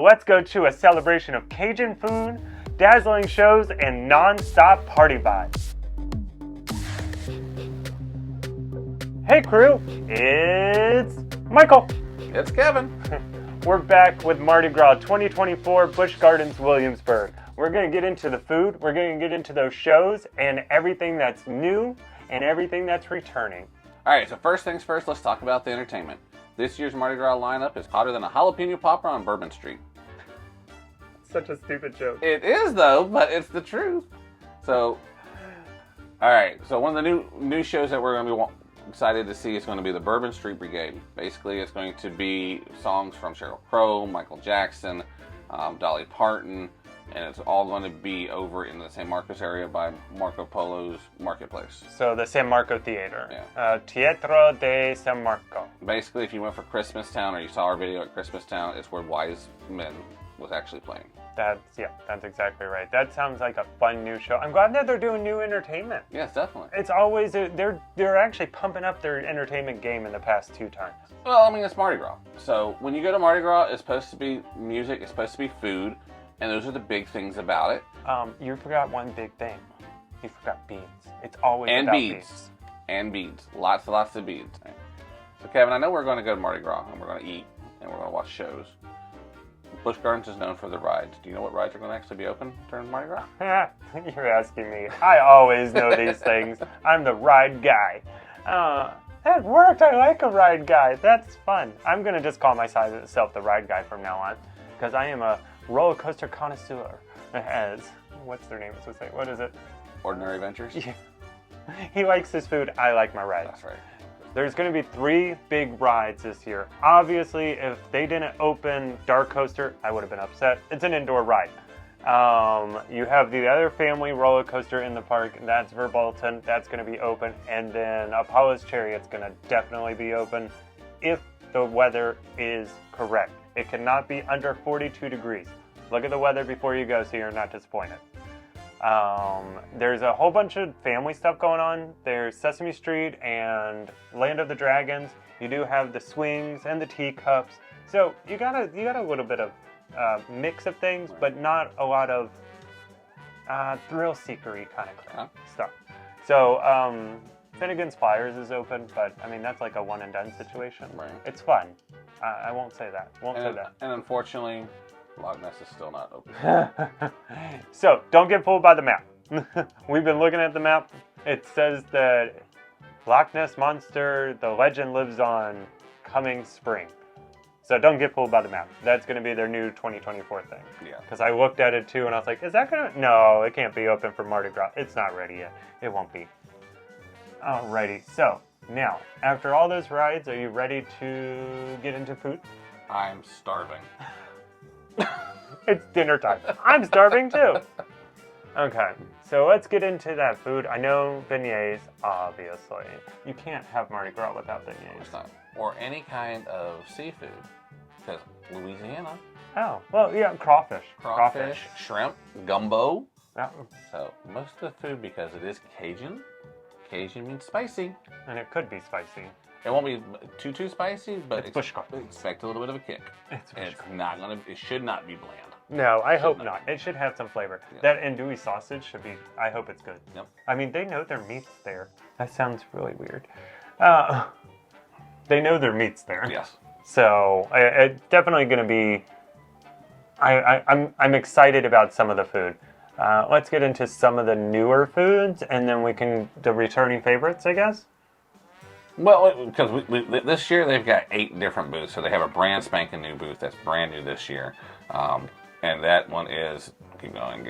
let's go to a celebration of Cajun food, dazzling shows, and non-stop party vibes. Hey crew, it's Michael. It's Kevin. We're back with Mardi Gras 2024 Busch Gardens, Williamsburg. We're going to get into the food, we're going to get into those shows, and everything that's new and everything that's returning. Alright, so first things first, let's talk about the entertainment. This year's Mardi Gras lineup is hotter than a jalapeno popper on Bourbon Street. Such a stupid joke. It is though, but it's the truth. So, alright, so one of the new shows that we're going to be excited to see is going to be the Bourbon Street Brigade. Basically, it's going to be songs from Sheryl Crow, Michael Jackson, Dolly Parton, and it's all going to be over in the San Marcos area by Marco Polo's Marketplace. So the San Marco Theater. Yeah. Teatro de San Marco. Basically, if you went for Christmas Town or you saw our video at Christmas Town, it's where Wise Men was actually playing. That's exactly right. That sounds like a fun new show. I'm glad that they're doing new entertainment. Yes, definitely. It's always, they're actually pumping up their entertainment game in the past 2 times. Well, I mean, it's Mardi Gras. So when you go to Mardi Gras, it's supposed to be music, it's supposed to be food, and those are the big things about it. You forgot one big thing. You forgot beads. It's always and about beads. And beads. Lots of beads. So Kevin, I know we're going to go to Mardi Gras, and we're going to eat, and we're going to watch shows. Busch Gardens is known for the rides. Do you know what rides are going to actually be open during Mardi Gras? You're asking me. I always know these things. I'm the ride guy. That worked. I like a ride guy. That's fun. I'm going to just call myself the ride guy from now on, because I am a roller coaster connoisseur. As, what's their name? What is it? Ordinary Adventures? Yeah. He likes his food. I like my rides. That's right. There's going to be 3 big rides this year. Obviously, if they didn't open Dark Coaster, I would have been upset. It's an indoor ride. You have the other family roller coaster in the park, and that's Verbolten. That's going to be open. And then Apollo's Chariot's going to definitely be open if the weather is correct. It cannot be under 42 degrees. Look at the weather before you go so you're not disappointed. There's a whole bunch of family stuff going on. There's Sesame Street and Land of the Dragons. You do have the swings and the teacups. So you got a little bit of mix of things, but not a lot of thrill-seekery kind of stuff. So Finnegan's Flyers is open, but I mean that's like a one-and-done situation. Right. It's fun. I won't say that. And unfortunately, Loch Ness is still not open. So, don't get fooled by the map. We've been looking at the map. It says that Loch Ness Monster, the legend lives on coming spring. So don't get fooled by the map. That's going to be their new 2024 thing. Yeah. Because I looked at it too and I was like, is that going to... No, it can't be open for Mardi Gras. It's not ready yet. It won't be. Alrighty. So, now, after all those rides, are you ready to get into food? I'm starving. It's dinner time. I'm starving too. Okay, so let's get into that food. I know beignets, obviously. You can't have Mardi Gras without beignets. It's not. Or any kind of seafood. Because Louisiana. Oh, well, yeah, crawfish. Crawfish, shrimp, gumbo. Yeah. So most of the food, because it is Cajun. Cajun means spicy. And it could be spicy. It won't be too spicy, but it's Busch Gardens. Expect a little bit of a kick. It should not be bland. No, I hope not. It should have some flavor. Yeah. That andouille sausage should be, I hope it's good. Yep. I mean, they know their meat's there. That sounds really weird. They know their meat's there. Yes. So, it's definitely going to be, I'm excited about some of the food. Let's get into some of the newer foods, and then the returning favorites, I guess. Well, because this year they've got 8 different booths, so they have a brand spanking new booth that's brand new this year, and that one is keep going.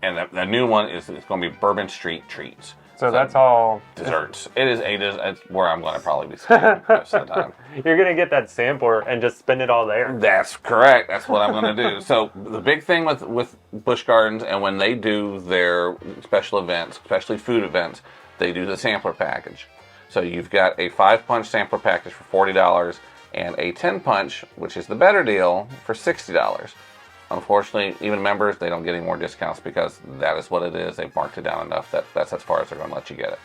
And the new one is it's going to be Bourbon Street Treats. So that's all desserts. It's where I'm going to probably be spending most of the time. You're going to get that sampler and just spend it all there. That's correct. That's what I'm going to do. So the big thing with Busch Gardens, and when they do their special events, especially food events, they do the sampler package. So you've got a 5-punch sampler package for $40 and a 10-punch, which is the better deal, for $60. Unfortunately, even members, they don't get any more discounts because that is what it is. They've marked it down enough that that's as far as they're going to let you get it.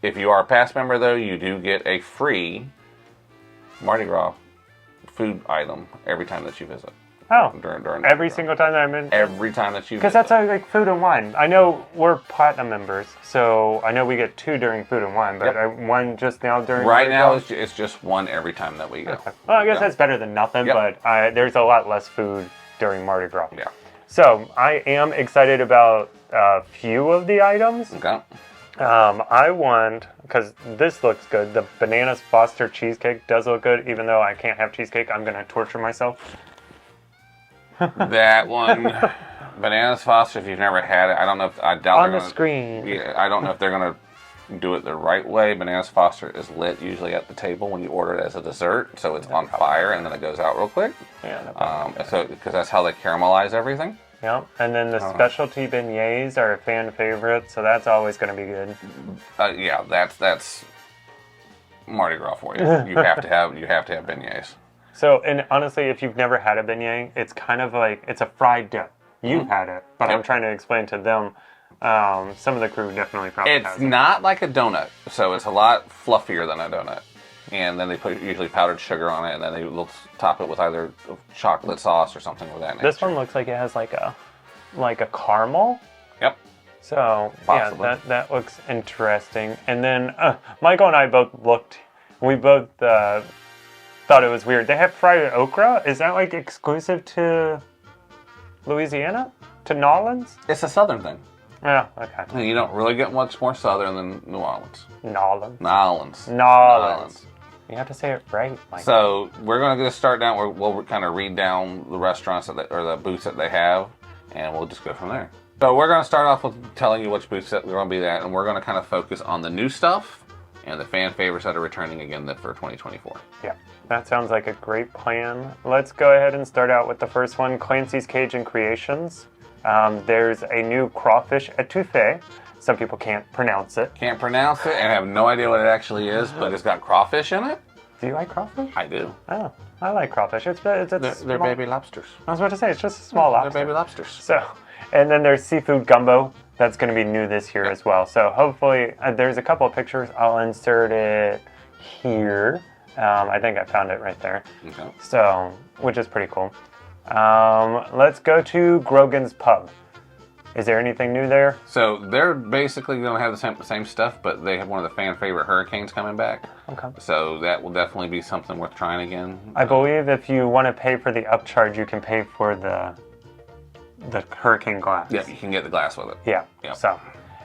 If you are a past member, though, you do get a free Mardi Gras food item every time that you visit. Oh, during every single time that I'm in? Every time that you visit. Because that's like food and wine. I know we're platinum members, so I know we get 2 during food and wine, but one just now during... Right now, it's just 1 every time that we go. Okay. Well, I guess that's better than nothing, but there's a lot less food during Mardi Gras. Yeah. So, I am excited about a few of the items. Okay. I want, because this looks good, the Bananas Foster cheesecake does look good, even though I can't have cheesecake, I'm going to torture myself. That one, Bananas Foster, if you've never had it, I don't know if, I doubt on they're the gonna, screen. Yeah, I don't know if they're going to do it the right way. Bananas Foster is lit usually at the table when you order it as a dessert, so it's on fire and then it goes out real quick. Yeah, no problem. So, because that's how they caramelize everything. Yep, and then the specialty beignets are a fan favorite, so that's always going to be good. Yeah, that's Mardi Gras for you. You have to have beignets. So, and honestly, if you've never had a beignet, it's kind of like, it's a fried dip. You've had it, but I'm trying to explain to them. Some of the crew definitely probably has it. It's not like a donut, so it's a lot fluffier than a donut. And then they put usually powdered sugar on it, and then they'll top it with either chocolate sauce or something like that. This one looks like it has like a caramel. Yep. So Possibly. yeah, that looks interesting. And then Michael and I both looked. We both thought it was weird. They have fried okra. Is that like exclusive to Louisiana? To New Orleans? It's a southern thing. Yeah. Okay. And you don't really get much more southern than New Orleans. New Orleans. New Orleans. New Orleans. You have to say it right, Michael. So we're going to just start down. We'll kind of read down the restaurants or the booths that they have, and we'll just go from there. So we're going to start off with telling you which booths that we're going to be at, and we're going to kind of focus on the new stuff and the fan favorites that are returning again for 2024. Yeah, that sounds like a great plan. Let's go ahead and start out with the first one, Clancy's Cajun Creations. There's a new crawfish etouffee. Some people can't pronounce it. Can't pronounce it and have no idea what it actually is, but it's got crawfish in it. Do you like crawfish? I do. Oh, I like crawfish. They're baby lobsters. I was about to say, it's just a small lobster. They're baby lobsters. So, and then there's seafood gumbo. That's going to be new this year as well. So hopefully, there's a couple of pictures. I'll insert it here. I think I found it right there. Okay. So, which is pretty cool. Let's go to Grogan's Pub. Is there anything new there? So they're basically going to have the same stuff, but they have one of the fan favorite hurricanes coming back. Okay. So that will definitely be something worth trying again. I believe if you want to pay for the upcharge, you can pay for the hurricane glass. Yeah, you can get the glass with it. Yeah. Yep. So,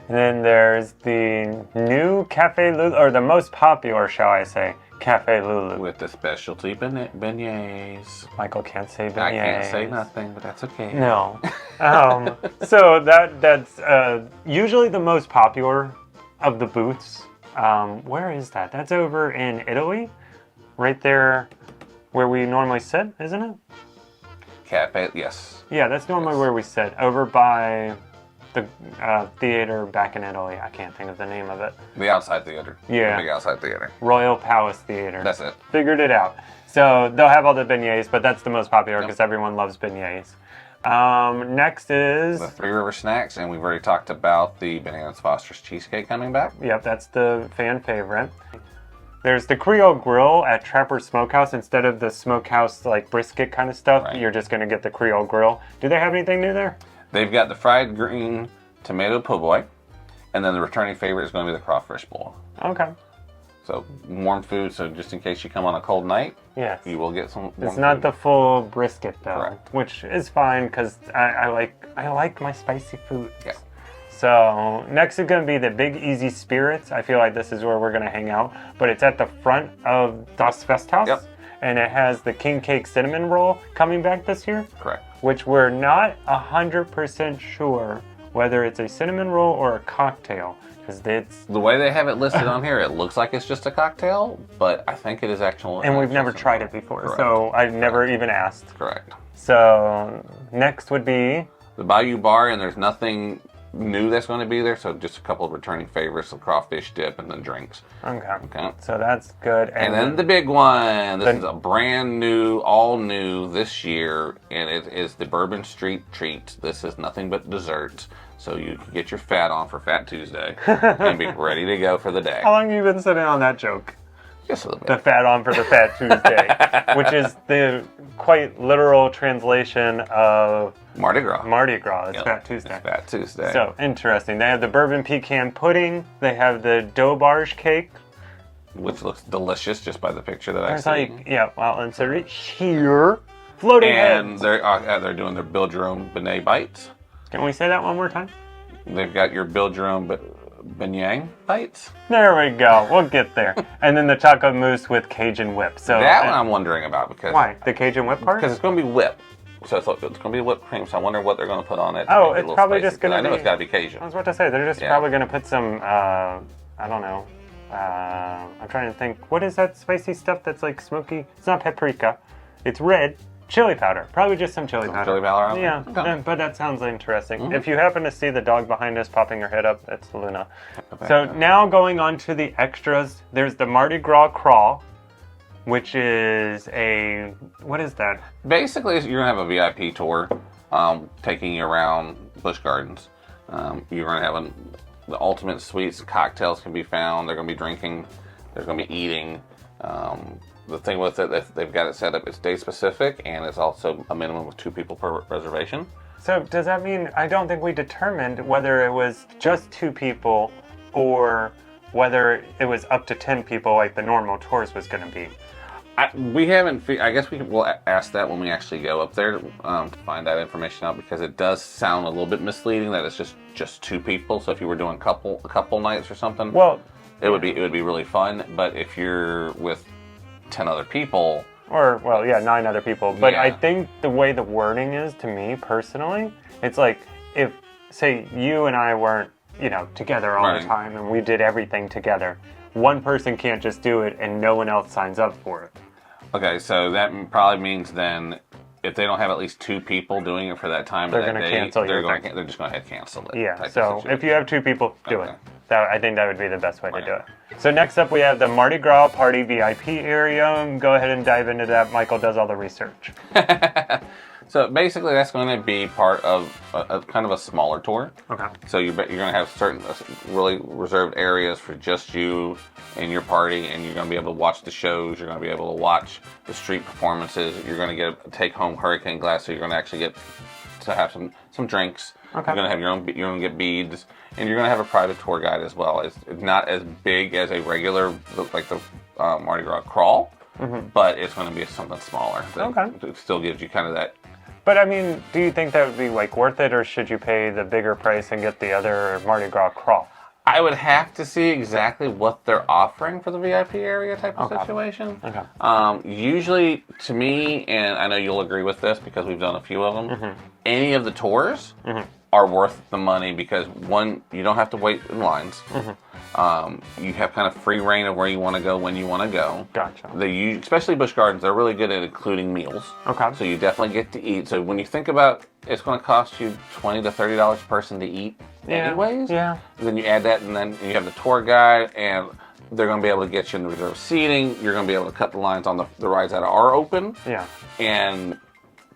and then there's the new Cafe Lulu, or the most popular, shall I say, Cafe Lulu. With the specialty beignets. Michael can't say beignets. I can't say nothing, but that's okay. No. So that's usually the most popular of the booths. Where is that? That's over in Italy, right there where we normally sit, isn't it? Cafe, yes. Yeah, that's normally where we sit, over by the theater back in Italy. I can't think of the name of it. The outside theater. Yeah. The big outside theater. Royal Palace Theater. That's it. Figured it out. So they'll have all the beignets, but that's the most popular because everyone loves beignets. Next is the Three River Snacks, and we've already talked about the Bananas Foster's cheesecake coming back. Yep, that's the fan favorite. There's the Creole Grill at Trapper's Smokehouse. Instead of the smokehouse like brisket kind of stuff, you're just going to get the Creole Grill. Do they have anything new there? They've got the fried green tomato po' boy, and then the returning favorite is going to be the crawfish bowl. Okay. So warm food, so just in case you come on a cold night, yes, you will get some warm It's not food. the full brisket though, Correct. which is fine because I like my spicy food. Yeah. So next is going to be the Big Easy Spirits. I feel like this is where we're going to hang out, but it's at the front of Das Festhaus. Yep. And it has the King Cake Cinnamon Roll coming back this year. Correct. Which we're not 100% sure whether it's a cinnamon roll or a cocktail. Because it's... The way they have it listed on here, it looks like it's just a cocktail, but I think it is actual. And we've never tried it before, Correct. so I've never even asked. Correct. So next would be... The Bayou Bar, and there's nothing new that's going to be there, so just a couple of returning favorites, some crawfish dip, and then drinks. Okay. So that's good. And then the big one. This is a brand new, all new this year, and it is the Bourbon Street Treat. This is nothing but desserts, so you can get your fat on for Fat Tuesday and be ready to go for the day. How long have you been sitting on that joke? Just a little bit. The Fat On for the Fat Tuesday, which is the quite literal translation of Mardi Gras. Mardi Gras. It's Yep. Fat Tuesday. It's Fat Tuesday. So, interesting. They have the bourbon pecan pudding. They have the dobarge cake. Which looks delicious just by the picture that I It's see. like, yeah, well, insert it here. Floating And heads. they're doing their build your own beignet bites. Can we say that one more time? They've got your build your own beignet bites. There we go. We'll get there. And then the chocolate mousse with Cajun whip. So That one I'm wondering about because why the Cajun whip part? Because it's going to be whip. So it's going to be whipped cream. So I wonder what they're going to put on it. Oh, make it a it's little probably spicy, just going to. I know be, it's got to be Cajun. I was about to say they're just probably going to put some. I don't know. I'm trying to think. What is that spicy stuff that's like smoky? It's not paprika. It's red. Chili powder. Probably just some chili powder. Chili powder on Yeah, there? Okay. but that sounds interesting. If you happen to see the dog behind us popping her head up, that's Luna. So now going on to the extras, there's the Mardi Gras crawl, which is a, what is that? Basically, you're going to have a VIP tour taking you around Busch Gardens. You're going to have the ultimate sweets, cocktails can be found. They're going to be drinking. They're going to be eating. The thing with it, they've got it set up, it's day specific, and it's also a minimum of 2 people per reservation. So does that mean, I don't think we determined whether it was just 2 people or whether it was up to 10 people like the normal tours was going to be. We haven't, I guess we'll ask that when we actually go up there to find that information out, because it does sound a little bit misleading that it's just 2 people. So if you were doing a couple nights or something, well, it would be really fun. But if you're with 10 other people, or, well, yeah, 9 other people. But Yeah. I think the way the wording is, to me personally, it's like if, say, you and I weren't, together all the time and we did everything together, one person can't just do it and no one else signs up for it. Okay, so that probably means then if they don't have at least 2 people doing it for that time, They're going gonna to cancel your thing. they're just going to cancel it. Yeah, type of so if situation. you have 2 people, do Okay. it. I think that would be the best way to do it. So next up we have the Mardi Gras Party VIP area. Go ahead and dive into that. Michael does all the research. So basically that's going to be part of a kind of a smaller tour. Okay. So you're going to have certain really reserved areas for just you and your party, and you're going to be able to watch the shows. You're going to be able to watch the street performances. You're going to get a take-home hurricane glass, so you're going to actually get to have some drinks. Okay. You're going to have you're going to get beads, and you're going to have a private tour guide as well. It's not as big as a regular, like the Mardi Gras crawl, but it's going to be something smaller. It still gives you kind of that. But I mean, do you think that would be like worth it, or should you pay the bigger price and get the other Mardi Gras crawl? I would have to see exactly what they're offering for the VIP area type of situation. Okay. Usually, to me, and I know you'll agree with this because we've done a few of them, any of the tours are worth the money because, one, you don't have to wait in lines. You have kind of free reign of where you want to go when you want to go. Gotcha. Especially Busch Gardens, they're really good at including meals. Okay. So you definitely get to eat. So when you think about it's going to cost you $20 to $30 a person to eat anyways. Yeah. Then you add that, and then you have the tour guide, and they're going to be able to get you in the reserved seating. You're going to be able to cut the lines on the rides that are open. Yeah. And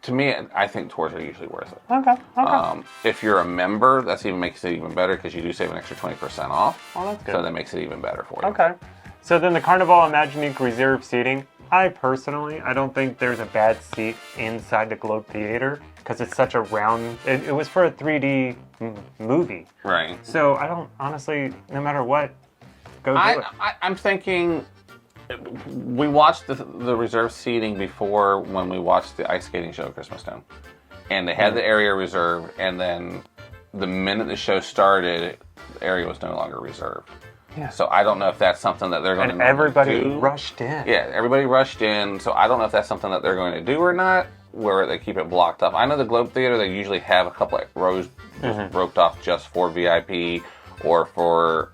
to me, I think tours are usually worth it. Okay. If you're a member, that even makes it even better because you do save an extra 20% off. Well, that's good. So that makes it even better for you. Okay. So then the Carnival Imaginique reserve seating. I don't think there's a bad seat inside the Globe Theater because it's such a round. It was for a 3D movie. Right. So I don't, honestly, no matter what, go do it. I'm thinking, we watched the reserved seating before when we watched the ice skating show at Christmastown. And they had the area reserved, and then the minute the show started, the area was no longer reserved. Yeah. So I don't know if that's something that they're going to do. And everybody rushed in. Yeah, everybody rushed in. So I don't know if that's something that they're going to do or not, where they keep it blocked up. I know the Globe Theater, they usually have a couple of rows roped off just for VIP or for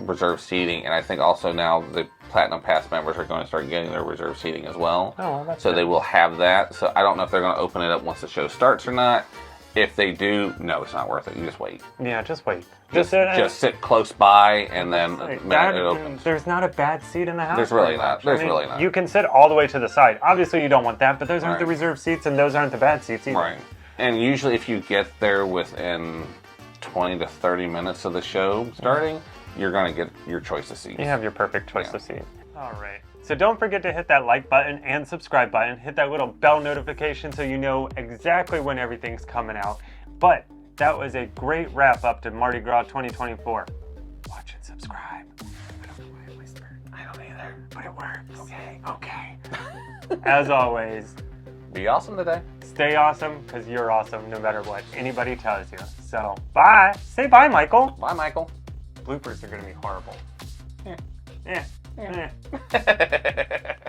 reserved seating. And I think also now the Platinum Pass members are going to start getting their reserved seating as well. Oh, well, that's so good. they will have that. So I don't know if they're going to open it up once the show starts or not. If they do, no, it's not worth it. You just wait. Yeah, just wait. Just sit close by, and then it opens. There's not a bad seat in the house. There's really very not. much. There's really not. You can sit all the way to the side. Obviously, you don't want that, but those aren't the Right. reserved seats, and those aren't the bad seats either. Right. And usually if you get there within 20 to 30 minutes of the show starting, you're going to get your choice of seats. You have your perfect choice of seat. All right. So don't forget to hit that like button and subscribe button. Hit that little bell notification so you know exactly when everything's coming out. But that was a great wrap up to Mardi Gras 2024. Watch and subscribe. I don't know why I whispered. I don't either, but it works. Okay. As always, be awesome today. Stay awesome, because you're awesome no matter what anybody tells you. So, bye. Say bye, Michael. Bye, Michael. Bloopers are going to be horrible. Yeah. Yeah.